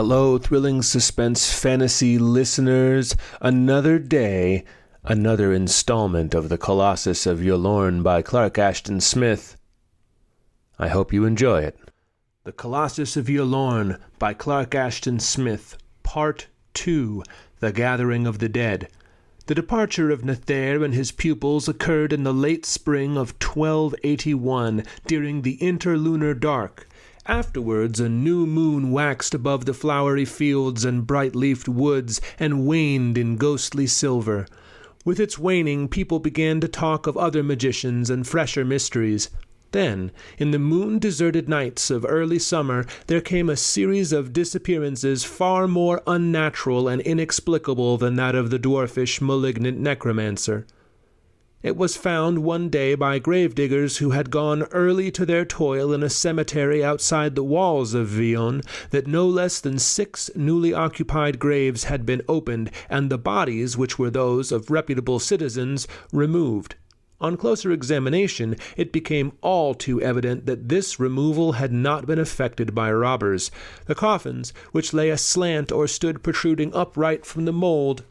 Hello, thrilling suspense fantasy listeners. Another day, another installment of the Colossus of Ylourgne by Ashton Smith. I hope you enjoy it. The Colossus of Ylourgne by Ashton Smith, Part 2, The Gathering of the Dead. The departure of Nether and his pupils occurred in the late spring of 1281, during the interlunar dark. Afterwards a new moon waxed above the flowery fields and bright-leafed woods, and waned in ghostly silver. With its waning, people began to talk of other magicians and fresher mysteries. Then, in the moon-deserted nights of early summer, there came a series of disappearances far more unnatural and inexplicable than that of the dwarfish, malignant necromancer. It was found one day by gravediggers who had gone early to their toil in a cemetery outside the walls of Averoigne that no less than 6 newly occupied graves had been opened, and the bodies, which were those of reputable citizens, removed. On closer examination, it became all too evident that this removal had not been effected by robbers. The coffins, which lay aslant or stood protruding upright from the mould,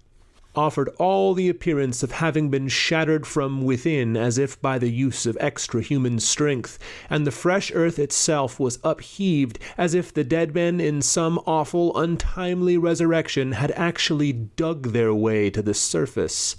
offered all the appearance of having been shattered from within as if by the use of extra-human strength, and the fresh earth itself was upheaved as if the dead men in some awful, untimely resurrection had actually dug their way to the surface.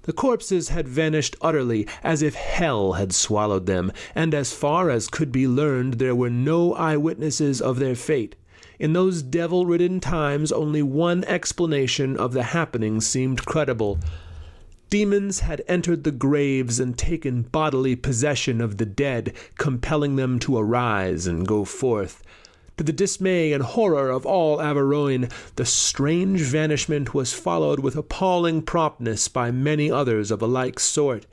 The corpses had vanished utterly, as if hell had swallowed them, and as far as could be learned there were no eyewitnesses of their fate. In those devil-ridden times only one explanation of the happenings seemed credible. Demons had entered the graves and taken bodily possession of the dead, compelling them to arise and go forth. To the dismay and horror of all Averoigne, the strange vanishment was followed with appalling promptness by many others of a like sort.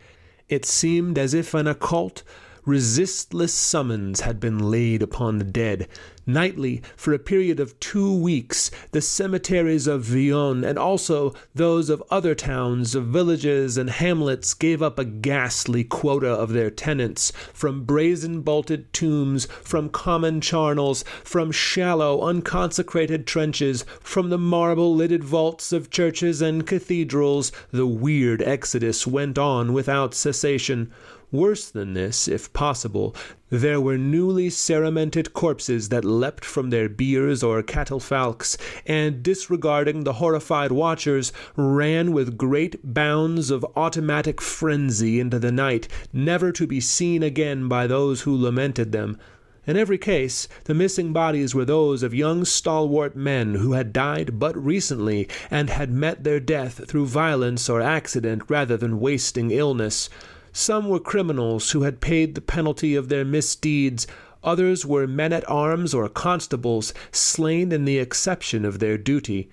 It seemed as if an occult, resistless summons had been laid upon the dead. Nightly, for a period of 2 weeks, the cemeteries of Averoigne and also those of other towns, of villages and hamlets gave up a ghastly quota of their tenants, from brazen-bolted tombs, from common charnels, from shallow, unconsecrated trenches, from the marble-lidded vaults of churches and cathedrals. The weird exodus went on without cessation. Worse than this, if possible, there were newly ceramented corpses that leapt from their biers or catafalques, and, disregarding the horrified watchers, ran with great bounds of automatic frenzy into the night, never to be seen again by those who lamented them. In every case, the missing bodies were those of young stalwart men who had died but recently, and had met their death through violence or accident rather than wasting illness. Some were criminals who had paid the penalty of their misdeeds. Others were men-at-arms or constables, slain in the exception of their duty.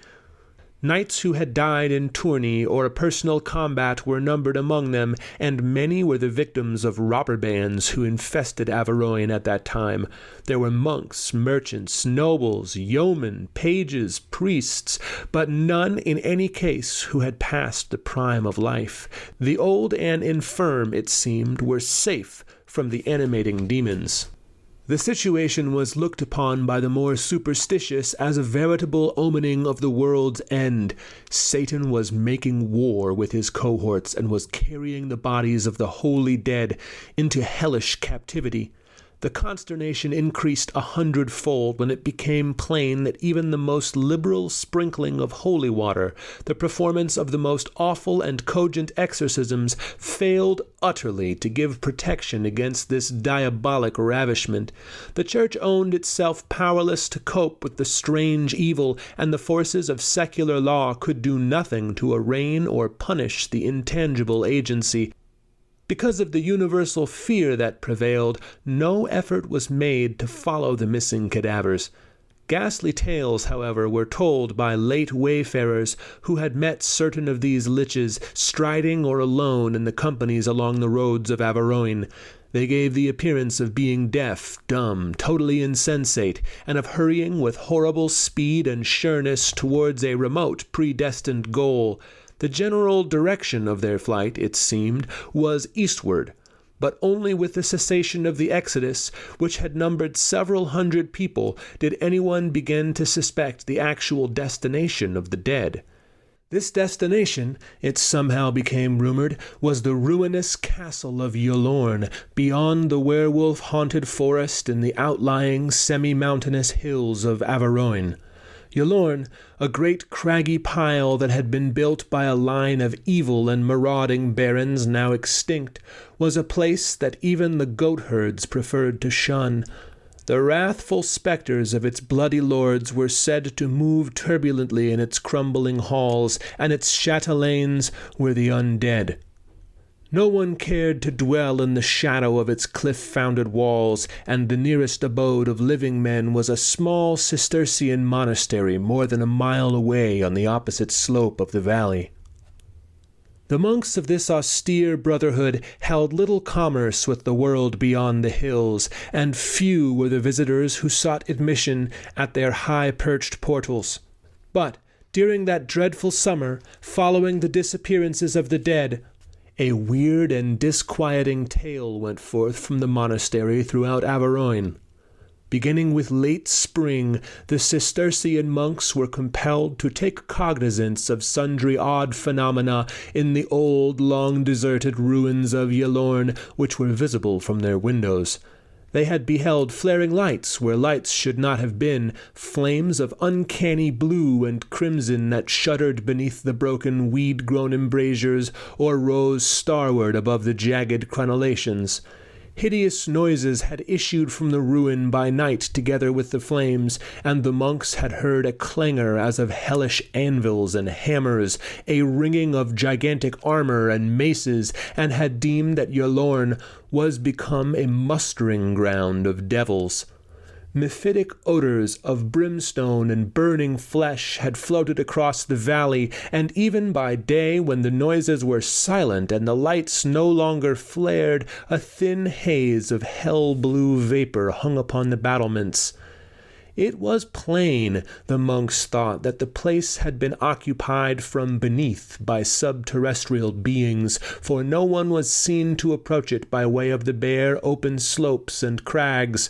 Knights who had died in tourney or a personal combat were numbered among them, and many were the victims of robber bands who infested Averoigne at that time. There were monks, merchants, nobles, yeomen, pages, priests, but none in any case who had passed the prime of life. The old and infirm, it seemed, were safe from the animating demons. The situation was looked upon by the more superstitious as a veritable omening of the world's end. Satan was making war with his cohorts and was carrying the bodies of the holy dead into hellish captivity. The consternation increased 100-fold when it became plain that even the most liberal sprinkling of holy water, the performance of the most awful and cogent exorcisms, failed utterly to give protection against this diabolic ravishment. The Church owned itself powerless to cope with the strange evil, and the forces of secular law could do nothing to arraign or punish the intangible agency. Because of the universal fear that prevailed, no effort was made to follow the missing cadavers. Ghastly tales, however, were told by late wayfarers who had met certain of these liches, striding or alone in the companies along the roads of Averoigne. They gave the appearance of being deaf, dumb, totally insensate, and of hurrying with horrible speed and sureness towards a remote, predestined goal. The general direction of their flight, it seemed, was eastward. But only with the cessation of the exodus, which had numbered several hundred people, did anyone begin to suspect the actual destination of the dead. This destination, it somehow became rumored, was the ruinous castle of Ylourgne, beyond the werewolf-haunted forest in the outlying semi-mountainous hills of Averoigne. Ylourgne, a great craggy pile that had been built by a line of evil and marauding barons now extinct, was a place that even the goat-herds preferred to shun. The wrathful spectres of its bloody lords were said to move turbulently in its crumbling halls, and its chatelaines were the undead. No one cared to dwell in the shadow of its cliff-founded walls, and the nearest abode of living men was a small Cistercian monastery more than a mile away on the opposite slope of the valley. The monks of this austere brotherhood held little commerce with the world beyond the hills, and few were the visitors who sought admission at their high-perched portals. But during that dreadful summer, following the disappearances of the dead, a weird and disquieting tale went forth from the monastery throughout Averoigne. Beginning with late spring, the Cistercian monks were compelled to take cognizance of sundry odd phenomena in the old, long-deserted ruins of Ylourgne, which were visible from their windows. They had beheld flaring lights where lights should not have been, flames of uncanny blue and crimson that shuddered beneath the broken weed-grown embrasures or rose starward above the jagged crenellations. Hideous noises had issued from the ruin by night together with the flames, and the monks had heard a clangor as of hellish anvils and hammers, a ringing of gigantic armor and maces, and had deemed that Ylourgne was become a mustering ground of devils. Mephitic odors of brimstone and burning flesh had floated across the valley, and even by day, when the noises were silent and the lights no longer flared, a thin haze of hell-blue vapor hung upon the battlements. It was plain, the monks thought, that the place had been occupied from beneath by subterrestrial beings, for no one was seen to approach it by way of the bare open slopes and crags.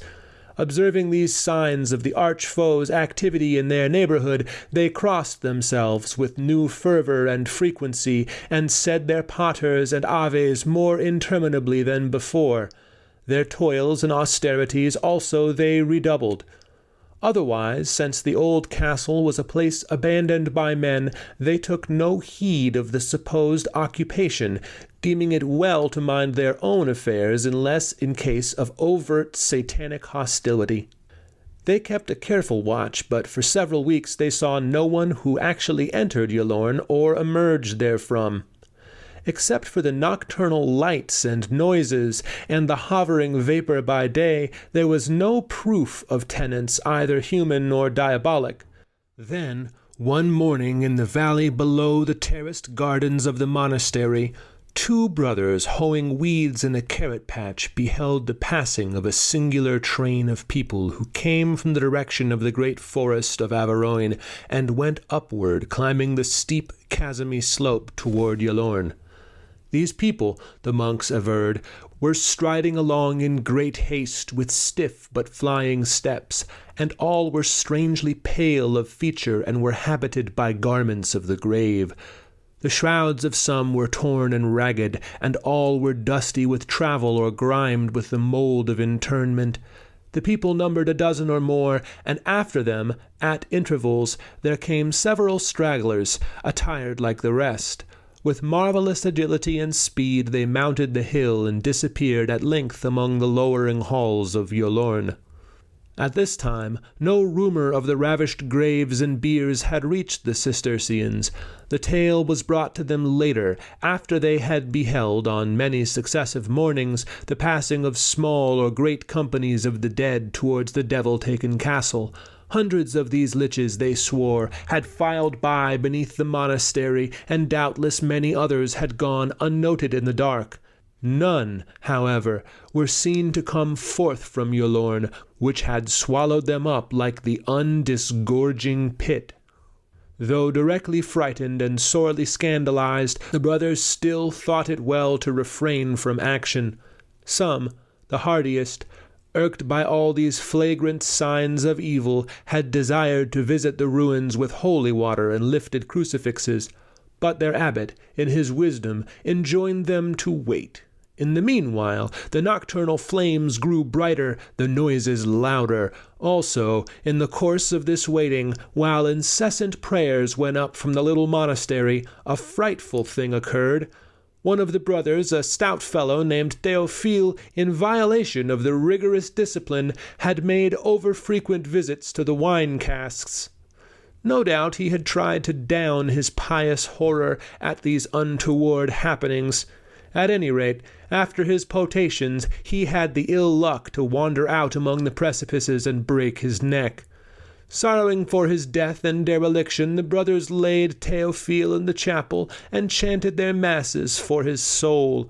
Observing these signs of the arch-foe's activity in their neighborhood, they crossed themselves with new fervor and frequency, and said their paters and aves more interminably than before. Their toils and austerities also they redoubled. Otherwise, since the old castle was a place abandoned by men, they took no heed of the supposed occupation, deeming it well to mind their own affairs unless in case of overt satanic hostility. They kept a careful watch, but for several weeks they saw no one who actually entered Ylourgne or emerged therefrom. Except for the nocturnal lights and noises and the hovering vapor by day, there was no proof of tenants either human or diabolic. Then, one morning in the valley below the terraced gardens of the monastery, two brothers hoeing weeds in a carrot patch beheld the passing of a singular train of people who came from the direction of the great forest of Averoigne and went upward, climbing the steep chasmy slope toward Ylourgne. These people, the monks averred, were striding along in great haste with stiff but flying steps, and all were strangely pale of feature and were habited by garments of the grave. The shrouds of some were torn and ragged, and all were dusty with travel or grimed with the mold of internment. The people numbered a dozen or more, and after them, at intervals, there came several stragglers, attired like the rest. With marvelous agility and speed they mounted the hill and disappeared at length among the lowering halls of Ylourgne. At this time, no rumor of the ravished graves and biers had reached the Cistercians. The tale was brought to them later, after they had beheld, on many successive mornings, the passing of small or great companies of the dead towards the devil-taken castle. Hundreds of these liches, they swore, had filed by beneath the monastery, and doubtless many others had gone unnoted in the dark. None, however, were seen to come forth from Ylourgne, which had swallowed them up like the undisgorging pit. Though directly frightened and sorely scandalized, the brothers still thought it well to refrain from action. Some, the hardiest, irked by all these flagrant signs of evil, had desired to visit the ruins with holy water and lifted crucifixes, but their abbot, in his wisdom, enjoined them to wait. In the meanwhile, the nocturnal flames grew brighter, the noises louder. Also, in the course of this waiting, while incessant prayers went up from the little monastery, a frightful thing occurred. One of the brothers, a stout fellow named Théophile, in violation of the rigorous discipline, had made over-frequent visits to the wine casks. No doubt he had tried to down his pious horror at these untoward happenings. At any rate, after his potations, he had the ill luck to wander out among the precipices and break his neck. Sorrowing for his death and dereliction, the brothers laid Théophile in the chapel and chanted their masses for his soul.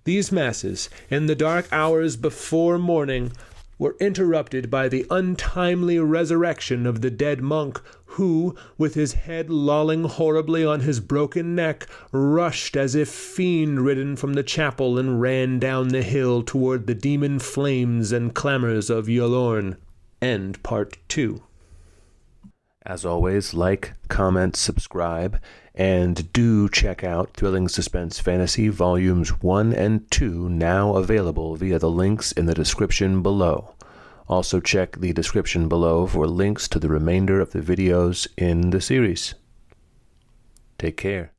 These masses, in the dark hours before morning, were interrupted by the untimely resurrection of the dead monk, who, with his head lolling horribly on his broken neck, rushed as if fiend-ridden from the chapel and ran down the hill toward the demon flames and clamors of Ylourgne. End Part 2. As always, like, comment, subscribe, and do check out Thrilling Suspense Fantasy Volumes 1 and 2, now available via the links in the description below. Also check the description below for links to the remainder of the videos in the series. Take care.